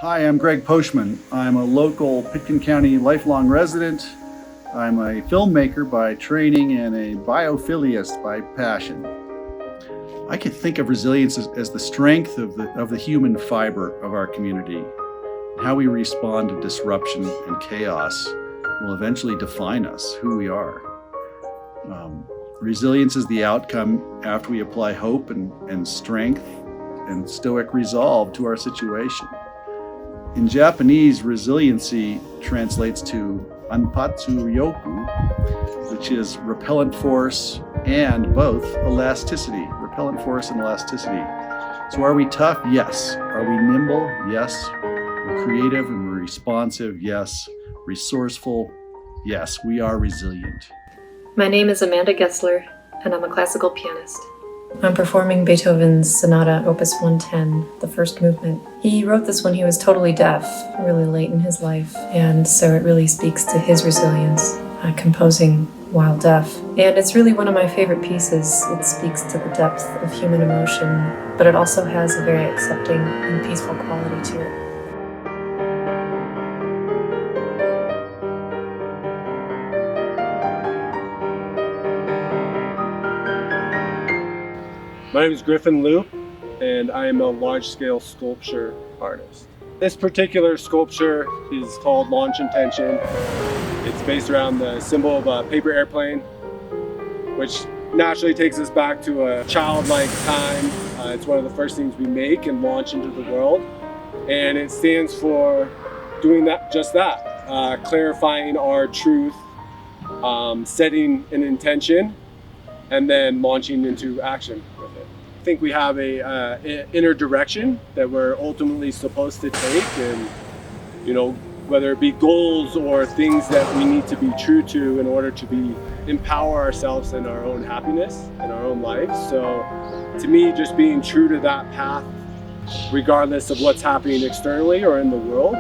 Hi, I'm Greg Poshman. I'm a local Pitkin County lifelong resident. I'm a filmmaker by training and a biophiliast by passion. I could think of resilience as the strength of the human fiber of our community. How we respond to disruption and chaos will eventually define us, who we are. Resilience is the outcome after we apply hope and strength and stoic resolve to our situation. In Japanese, resiliency translates to anpatsu ryoku, which is repellent force and both elasticity. Repellent force and elasticity. So are we tough? Yes. Are we nimble? Yes. We're creative and we're responsive? Yes. Resourceful? Yes. We are resilient. My name is Amanda Gessler, and I'm a classical pianist. I'm performing Beethoven's Sonata, Opus 110, the first movement. He wrote this when he was totally deaf, really late in his life, and so it really speaks to his resilience, composing while deaf. And it's really one of my favorite pieces. It speaks to the depth of human emotion, but it also has a very accepting and peaceful quality to it. My name is Griffin Liu, and I am a large-scale sculpture artist. This particular sculpture is called Launch Intention. It's based around the symbol of a paper airplane, which naturally takes us back to a childlike time. It's one of the first things we make and launch into the world. And it stands for doing that, just that, clarifying our truth, setting an intention, and then launching into action with it. I think we have a inner direction that we're ultimately supposed to take, and whether it be goals or things that we need to be true to in order to empower ourselves in our own happiness and our own life. So to me, just being true to that path, regardless of what's happening externally or in the world,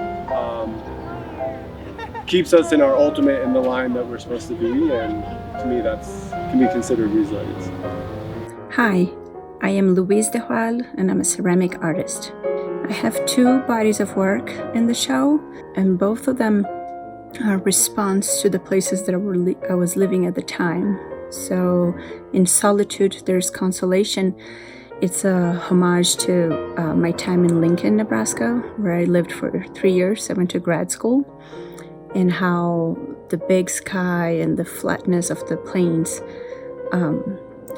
keeps us in our ultimate in the line that we're supposed to be, and to me that's can be considered resilience. Hi, I am Louise De Waal, and I'm a ceramic artist. I have two bodies of work in the show, and both of them are response to the places that I was living at the time. So in Solitude, there's Consolation. It's a homage to my time in Lincoln, Nebraska, where I lived for 3 years. I went to grad school, and how the big sky and the flatness of the plains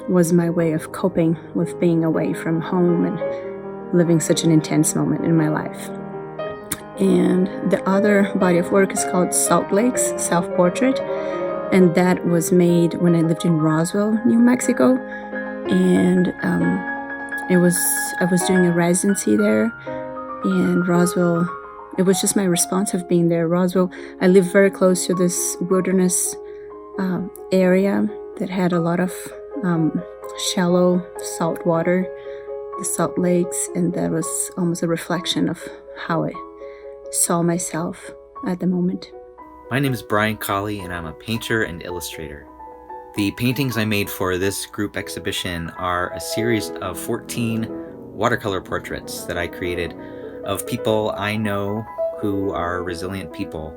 was my way of coping with being away from home and living such an intense moment in my life. And the other body of work is called Salt Lakes, Self-Portrait, and that was made when I lived in Roswell, New Mexico, and I was doing a residency there, and Roswell, it was just my response of being there. Roswell, I lived very close to this wilderness area that had a lot of shallow salt water, the Salt Lakes, and that was almost a reflection of how I saw myself at the moment. My name is Brian Colley, and I'm a painter and illustrator. The paintings I made for this group exhibition are a series of 14 watercolor portraits that I created of people I know who are resilient people.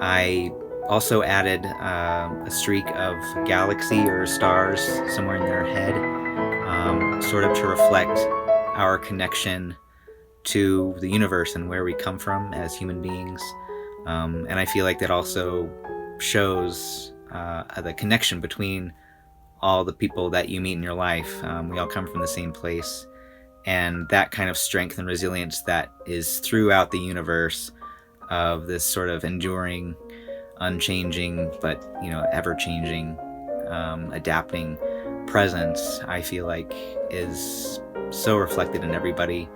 I also added a streak of galaxy or stars somewhere in their head, sort of to reflect our connection to the universe and where we come from as human beings. And I feel like that also shows the connection between all the people that you meet in your life. We all come from the same place, and that kind of strength and resilience that is throughout the universe of this sort of enduring, unchanging, but ever-changing, adapting presence, I feel like is so reflected in everybody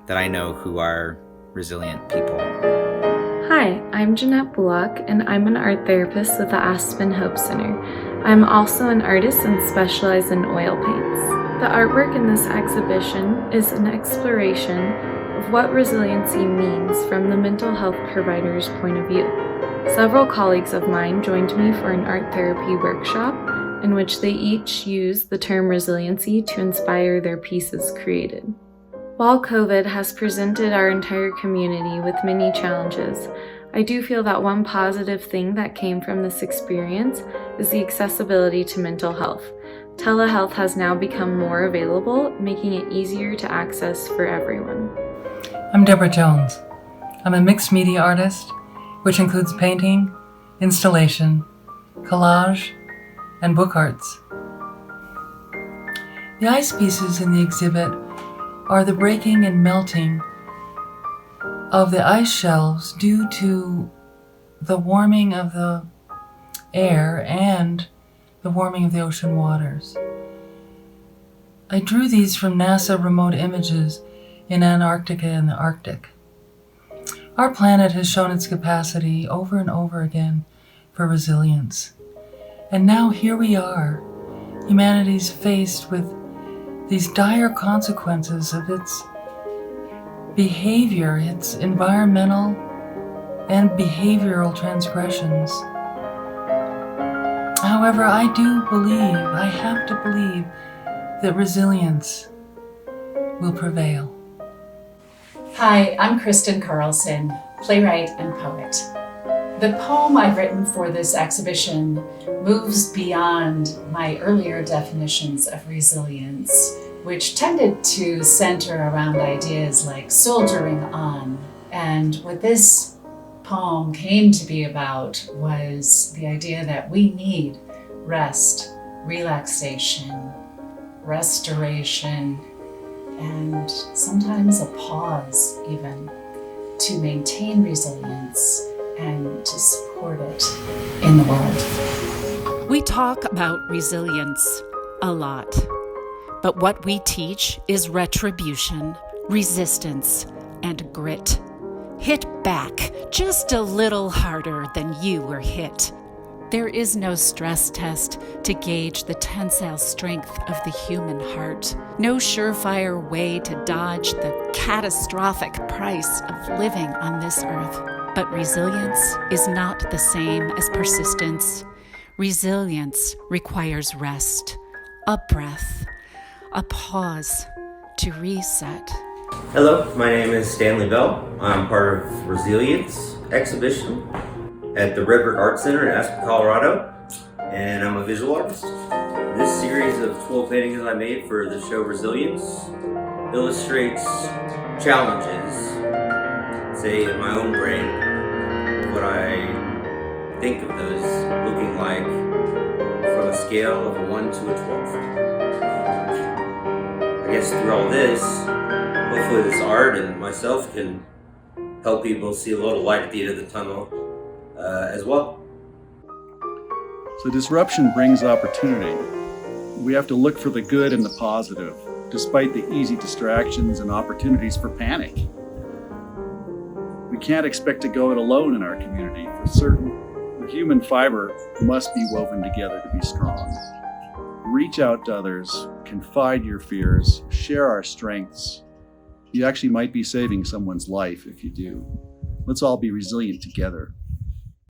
that I know who are resilient people. Hi, I'm Jeanette Bullock, and I'm an art therapist with the Aspen Hope Center. I'm also an artist and specialize in oil paints. The artwork in this exhibition is an exploration of what resiliency means from the mental health provider's point of view. Several colleagues of mine joined me for an art therapy workshop in which they each used the term resiliency to inspire their pieces created. While COVID has presented our entire community with many challenges, I do feel that one positive thing that came from this experience is the accessibility to mental health. Telehealth has now become more available, making it easier to access for everyone. I'm Deborah Jones. I'm a mixed media artist, which includes painting, installation, collage, and book arts. The ice pieces in the exhibit are the breaking and melting of the ice shelves due to the warming of the air and the warming of the ocean waters. I drew these from NASA remote images in Antarctica and the Arctic. Our planet has shown its capacity over and over again for resilience. And now here we are, humanity's faced with these dire consequences of its behavior, its environmental and behavioral transgressions. However, I have to believe that resilience will prevail. Hi, I'm Kristen Carlson, playwright and poet. The poem I've written for this exhibition moves beyond my earlier definitions of resilience, which tended to center around ideas like soldiering on. And what this poem came to be about was the idea that we need rest, relaxation, restoration, and sometimes a pause even, to maintain resilience and to support it in the world. We talk about resilience a lot, but what we teach is retribution, resistance, and grit. Hit back just a little harder than you were hit. There is no stress test to gauge the tensile strength of the human heart. No surefire way to dodge the catastrophic price of living on this earth. But resilience is not the same as persistence. Resilience requires rest, a breath, a pause to reset. Hello, my name is Stanley Bell. I'm part of Resilience exhibition at the Redbird Art Center in Aspen, Colorado, and I'm a visual artist. This series of 12 paintings I made for the show Resilience illustrates challenges, say in my own brain, what I think of those looking like from a scale of a 1 to a 12. I guess through all this, hopefully this art and myself can help people see a little light at the end of the tunnel as well. So disruption brings opportunity. We have to look for the good and the positive, despite the easy distractions and opportunities for panic. We can't expect to go it alone in our community. For certain, the human fiber must be woven together to be strong. Reach out to others, confide your fears, share our strengths. You actually might be saving someone's life if you do. Let's all be resilient together.